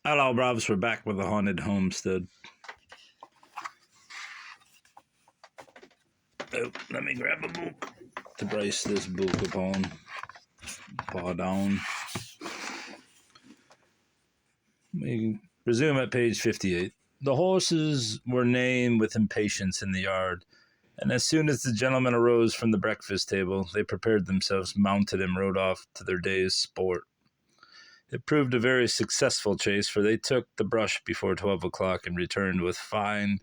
Hello, Brovs. We're back with the Haunted Homestead. Oh, let me grab a book to brace this book upon. Paw down. We resume at page 58. The horses were neighing with impatience in the yard, and as soon as the gentlemen arose from the breakfast table, they prepared themselves, mounted, and rode off to their day's sport. It proved a very successful chase, for they took the brush before 12 o'clock and returned with fine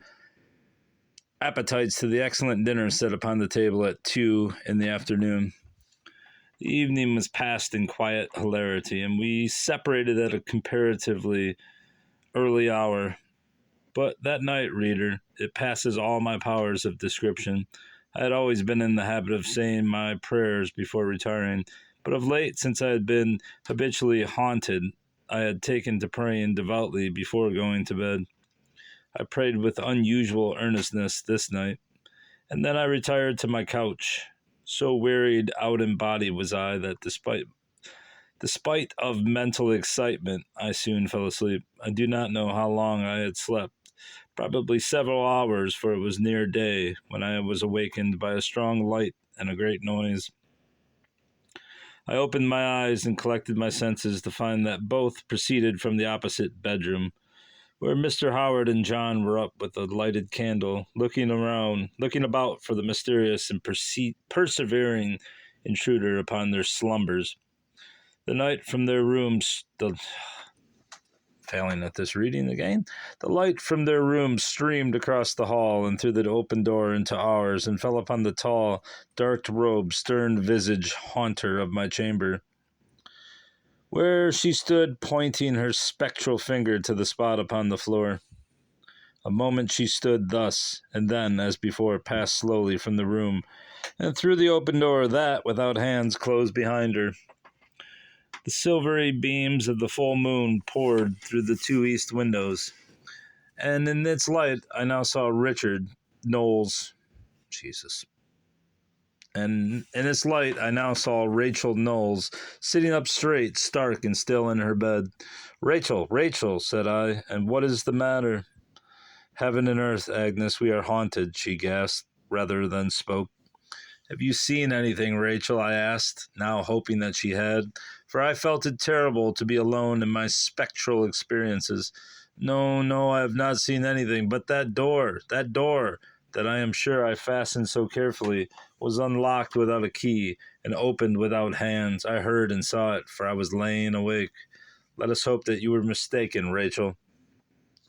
appetites to the excellent dinner set upon the table at 2 in the afternoon. The evening was passed in quiet hilarity, and we separated at a comparatively early hour. But that night, reader, it passes all my powers of description. I had always been in the habit of saying my prayers before retiring, but of late, since I had been habitually haunted, I had taken to praying devoutly before going to bed. I prayed with unusual earnestness this night, and then I retired to my couch. So wearied out in body was I that despite of mental excitement, I soon fell asleep. I do not know how long I had slept, probably several hours, for it was near day when I was awakened by a strong light and a great noise. I opened my eyes and collected my senses to find that both proceeded from the opposite bedroom, where Mr. Howard and John were up with a lighted candle, looking about for the mysterious and persevering intruder upon their slumbers. The light from their rooms, failing at this reading again, the light from their room streamed across the hall and through the open door into ours, and fell upon the tall, dark-robed, stern-visaged haunter of my chamber, where she stood pointing her spectral finger to the spot upon the floor. A moment she stood thus, and then, as before, passed slowly from the room, and through the open door that, without hands, closed behind her. The silvery beams of the full moon poured through the two east windows, and in its light I now saw Richard Knowles. And in its light I now saw Rachel Knowles, sitting up straight, stark and still in her bed. "Rachel, Rachel," said I, "and what is the matter?" "Heaven and earth, Agnes, we are haunted," she gasped, rather than spoke. "Have you seen anything, Rachel?" I asked, now hoping that she had, for I felt it terrible to be alone in my spectral experiences. No, I have not seen anything, but that door, that I am sure I fastened so carefully, was unlocked without a key, and opened without hands. I heard and saw it, for I was laying awake. Let us hope that you were mistaken, Rachel."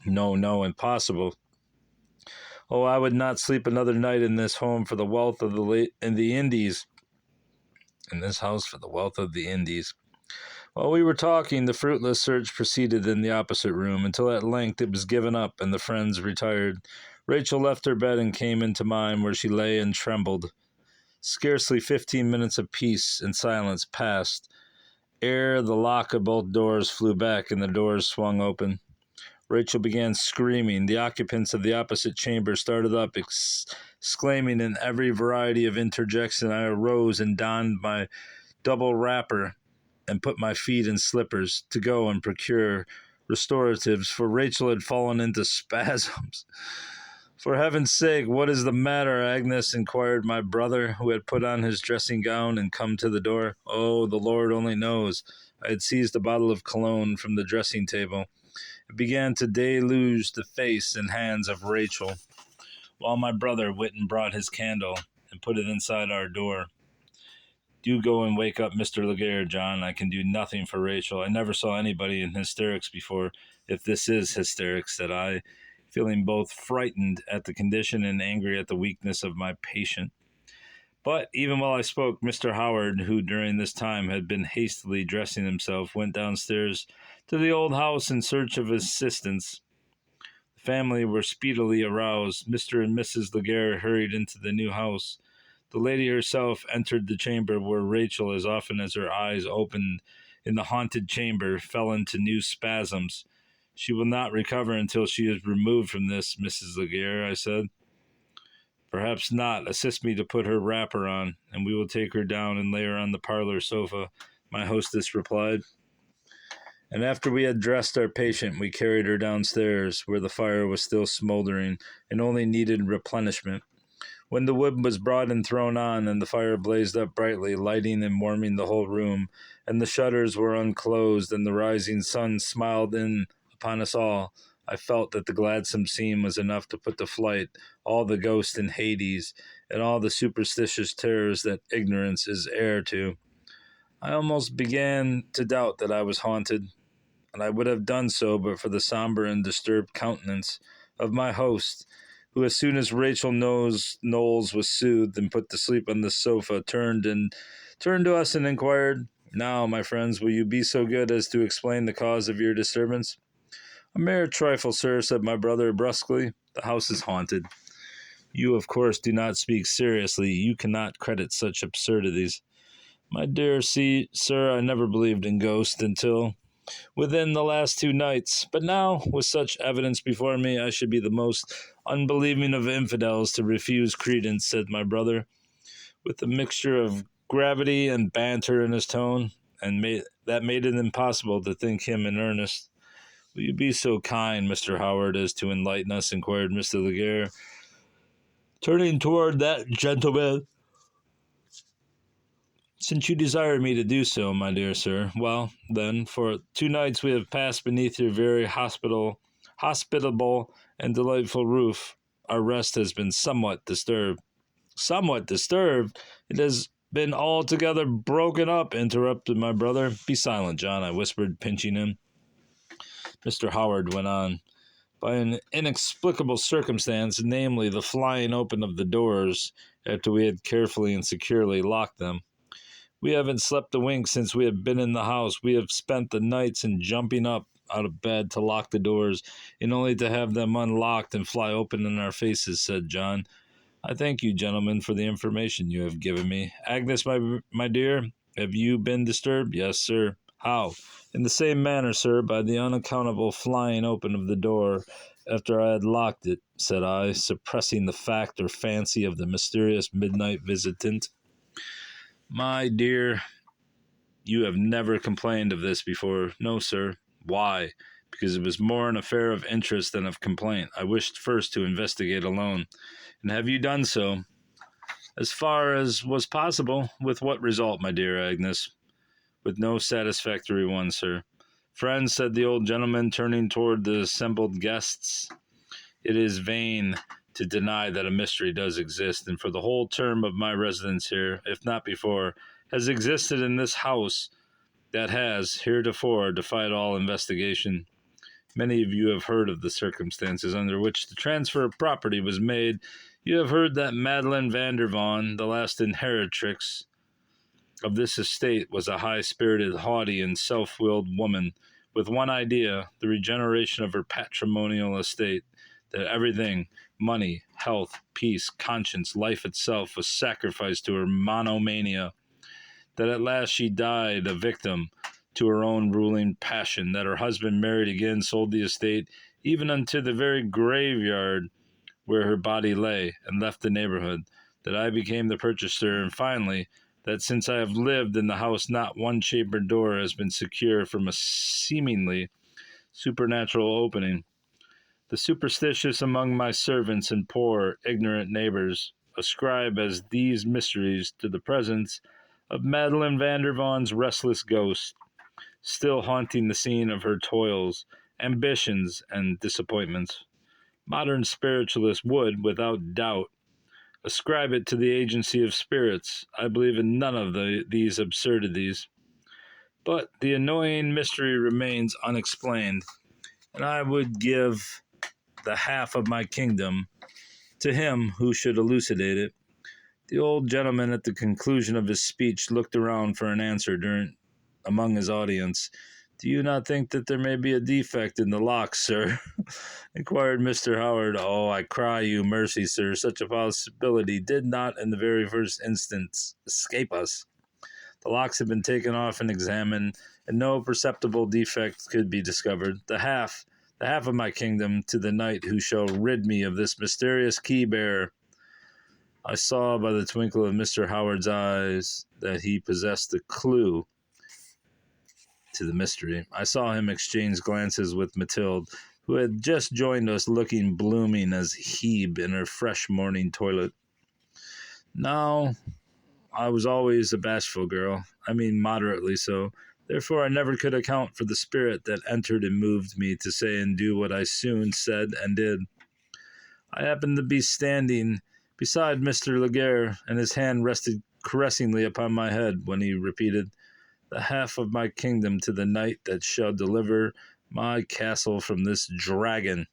No, impossible. Oh, I would not sleep another night in this home for the wealth of in the Indies. In this house for the wealth of the Indies. While we were talking, the fruitless search proceeded in the opposite room, until at length it was given up and the friends retired. Rachel left her bed and came into mine, where she lay and trembled. Scarcely 15 minutes of peace and silence passed, ere the lock of both doors flew back and the doors swung open. Rachel began screaming. The occupants of the opposite chamber started up, exclaiming in every variety of interjection. I arose and donned my double wrapper and put my feet in slippers to go and procure restoratives, for Rachel had fallen into spasms. "For heaven's sake, what is the matter, Agnes?" inquired my brother, who had put on his dressing gown and come to the door. "Oh, the Lord only knows." I had seized a bottle of cologne from the dressing table. It began to deluge the face and hands of Rachel, while my brother went and brought his candle and put it inside our door. "Do go and wake up Mr. Laguerre, John. I can do nothing for Rachel. I never saw anybody in hysterics before, if this is hysterics," said I, feeling both frightened at the condition and angry at the weakness of my patient. But even while I spoke, Mr. Howard, who during this time had been hastily dressing himself, went downstairs to the old house in search of assistance. The family were speedily aroused. Mr. and Mrs. Laguerre hurried into the new house. The lady herself entered the chamber, where Rachel, as often as her eyes opened in the haunted chamber, fell into new spasms. "She will not recover until she is removed from this, Mrs. Laguerre," I said. "Perhaps not. Assist me to put her wrapper on, and we will take her down and lay her on the parlor sofa," my hostess replied. and after we had dressed our patient, we carried her downstairs, where the fire was still smoldering and only needed replenishment. When the wood was brought and thrown on, and the fire blazed up brightly, lighting and warming the whole room, and the shutters were unclosed, and the rising sun smiled in upon us all, I felt that the gladsome scene was enough to put to flight all the ghosts in Hades, and all the superstitious terrors that ignorance is heir to. I almost began to doubt that I was haunted, and I would have done so but for the somber and disturbed countenance of my host, who, as soon as Rachel Knowles was soothed and put to sleep on the sofa, turned to us and inquired, "Now, my friends, will you be so good as to explain the cause of your disturbance?" "A mere trifle, sir," said my brother brusquely. "The house is haunted." "You, of course, do not speak seriously. You cannot credit such absurdities." "My dear sir, I never believed in ghosts until within the last 2 nights. But now, with such evidence before me, I should be the most unbelieving of infidels to refuse credence," said my brother, with a mixture of gravity and banter in his tone, that made it impossible to think him in earnest. "Will you be so kind, Mr. Howard, as to enlighten us?" inquired Mr. Laguerre, turning toward that gentleman. "Since you desire me to do so, my dear sir, well, then, for 2 nights we have passed beneath your very hospitable and delightful roof. Our rest has been somewhat disturbed." "Somewhat disturbed? It has been altogether broken up," interrupted my brother. "Be silent, John," I whispered, pinching him. Mr. Howard went on. "By an inexplicable circumstance, namely, the flying open of the doors after we had carefully and securely locked them. We haven't slept a wink since we have been in the house. We have spent the nights in jumping up out of bed to lock the doors, and only to have them unlocked and fly open in our faces," said John. "I thank you, gentlemen, for the information you have given me. Agnes, my dear, have you been disturbed?" "Yes, sir." "How?" "In the same manner, sir, by the unaccountable flying open of the door after I had locked it," said I, suppressing the fact or fancy of the mysterious midnight visitant. "My dear, you have never complained of this before." "No, sir." "Why?" "Because it was more an affair of interest than of complaint. I wished first to investigate alone." "And have you done so?" "As far as was possible." "With what result, my dear Agnes?" "With no satisfactory one, sir." "Friends," said the old gentleman, turning toward the assembled guests, "it is vain to deny that a mystery does exist, and for the whole term of my residence here, if not before, has existed in this house, that has, heretofore, defied all investigation. Many of you have heard of the circumstances under which the transfer of property was made. You have heard that Madeline Vandervon, the last inheritrix of this estate, was a high-spirited, haughty, and self-willed woman, with one idea, the regeneration of her patrimonial estate, that everything, money, health, peace, conscience, life itself, was sacrificed to her monomania, that at last she died a victim to her own ruling passion, that her husband married again, sold the estate, even unto the very graveyard where her body lay, and left the neighborhood, that I became the purchaser, and finally, that since I have lived in the house not one chamber door has been secure from a seemingly supernatural opening. The superstitious among my servants and poor, ignorant neighbors ascribe as these mysteries to the presence of Madeline Vandervon's restless ghost, still haunting the scene of her toils, ambitions, and disappointments. Modern spiritualists would, without doubt, ascribe it to the agency of spirits. I believe in none of these absurdities. But the annoying mystery remains unexplained, and I would give the half of my kingdom to him who should elucidate it. The old gentleman, at the conclusion of his speech, looked around for an answer among his audience. "Do you not think that there may be a defect in the lock, sir?" inquired Mr. Howard. "Oh, I cry you mercy, sir. Such a possibility did not in the very first instance escape us. The locks had been taken off and examined, and no perceptible defect could be discovered. The half of my kingdom to the knight who shall rid me of this mysterious key bearer." I saw by the twinkle of Mr. Howard's eyes that he possessed a clue to the mystery. I saw him exchange glances with Mathilde, who had just joined us looking blooming as Hebe in her fresh morning toilet. Now, I was always a bashful girl, moderately so. Therefore, I never could account for the spirit that entered and moved me to say and do what I soon said and did. I happened to be standing beside Mr. Laguerre, and his hand rested caressingly upon my head when he repeated, "The half of my kingdom to the knight that shall deliver my castle from this dragon."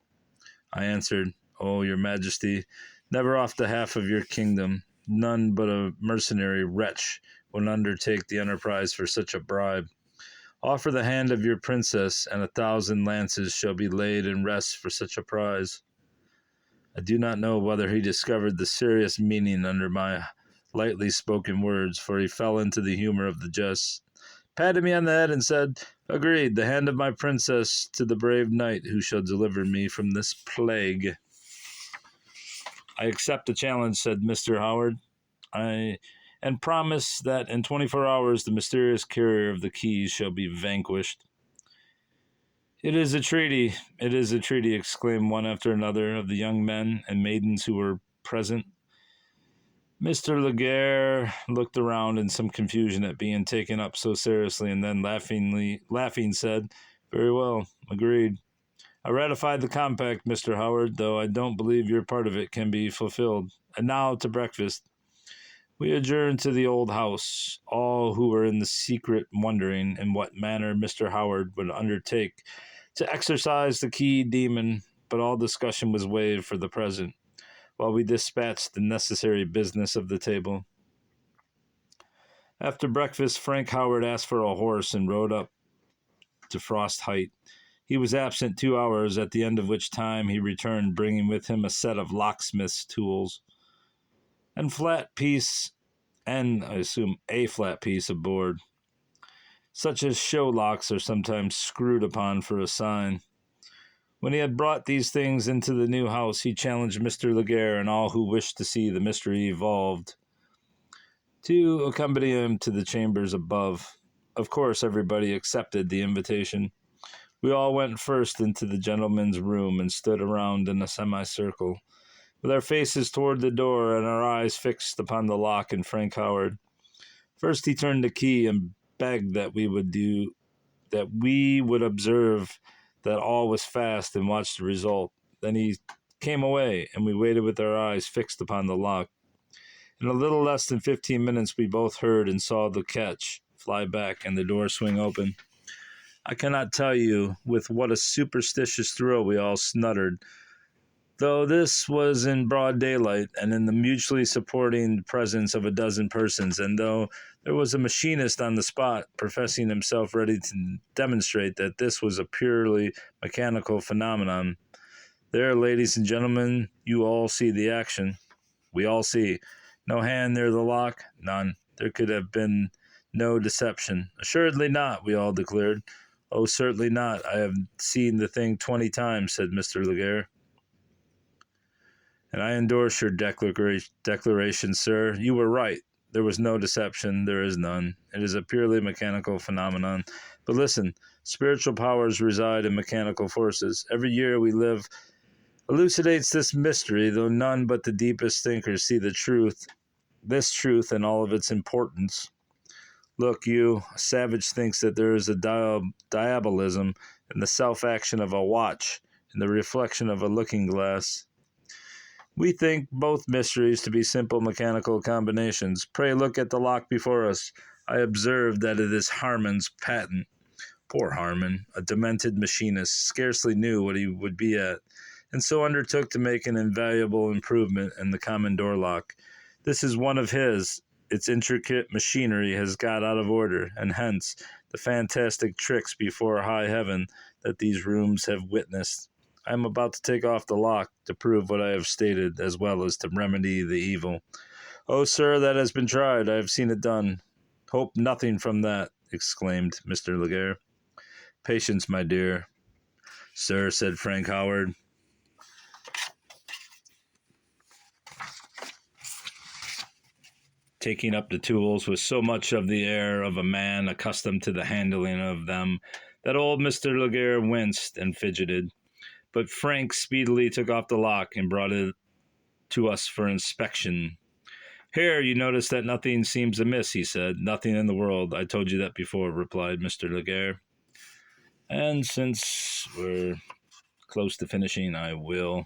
I answered, "Oh, your majesty, never off the half of your kingdom. None but a mercenary wretch would undertake the enterprise for such a bribe. Offer the hand of your princess, and 1,000 lances shall be laid in rest for such a prize." I do not know whether he discovered the serious meaning under my lightly spoken words, for he fell into the humor of the jest, patted me on the head, and said, "Agreed, the hand of my princess to the brave knight who shall deliver me from this plague." "I accept the challenge," said Mr. Howard, and promise that in 24 hours the mysterious carrier of the keys shall be vanquished." "It is a treaty, it is a treaty," exclaimed one after another of the young men and maidens who were present. Mr. Laguerre looked around in some confusion at being taken up so seriously, and then laughing, said, "Very well, agreed. I ratified the compact, Mr. Howard, though I don't believe your part of it can be fulfilled. And now to breakfast." We adjourned to the old house, all who were in the secret wondering in what manner Mr. Howard would undertake to exorcise the key demon, but all discussion was waived for the present, while we dispatched the necessary business of the table. After breakfast, Frank Howard asked for a horse and rode up to Frost Height. He was absent 2 hours, at the end of which time he returned, bringing with him a set of locksmith's tools and a flat piece of board, such as show locks are sometimes screwed upon for a sign. When he had brought these things into the new house, he challenged Mr. Laguerre and all who wished to see the mystery evolved to accompany him to the chambers above. Of course, everybody accepted the invitation. We all went first into the gentleman's room and stood around in a semicircle, with our faces toward the door and our eyes fixed upon the lock and Frank Howard. First he turned the key and begged that we would observe that all was fast and watch the result. Then he came away, and we waited with our eyes fixed upon the lock. In a little less than 15 minutes we both heard and saw the catch fly back and the door swing open. I cannot tell you with what a superstitious thrill we all snuttered, though this was in broad daylight and in the mutually supporting presence of a dozen persons, and though there was a machinist on the spot professing himself ready to demonstrate that this was a purely mechanical phenomenon. There, ladies and gentlemen, you all see the action. We all see. No hand near the lock? None. There could have been no deception. Assuredly not, we all declared. Oh, certainly not. I have seen the thing 20 times, said Mr. Laguerre. And I endorse your declaration, sir. You were right. There was no deception. There is none. It is a purely mechanical phenomenon. But listen, spiritual powers reside in mechanical forces. Every year we live elucidates this mystery, though none but the deepest thinkers see this truth and all of its importance. Look, you, a savage thinks that there is a diabolism in the self-action of a watch, in the reflection of a looking-glass. We think both mysteries to be simple mechanical combinations. Pray look at the lock before us. I observe that it is Harmon's patent. Poor Harmon, a demented machinist, scarcely knew what he would be at, and so undertook to make an invaluable improvement in the common door lock. This is one of his. Its intricate machinery has got out of order, and hence the fantastic tricks before high heaven that these rooms have witnessed. I am about to take off the lock to prove what I have stated, as well as to remedy the evil. Oh, sir, that has been tried. I have seen it done. Hope nothing from that, exclaimed Mr. Laguerre. Patience, my dear. Sir, said Frank Howard. taking up the tools with so much of the air of a man accustomed to the handling of them that old Mr. Laguerre winced and fidgeted. But Frank speedily took off the lock and brought it to us for inspection. Here, you notice that nothing seems amiss, he said. Nothing in the world. I told you that before, replied Mr. Laguerre. And since we're close to finishing, I will,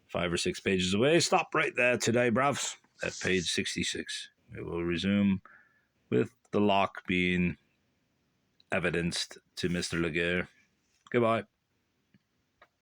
5 or 6 pages away, stop right there today, bruvs, at page 66. We will resume with the lock being evidenced to Mr. Laguerre. Goodbye.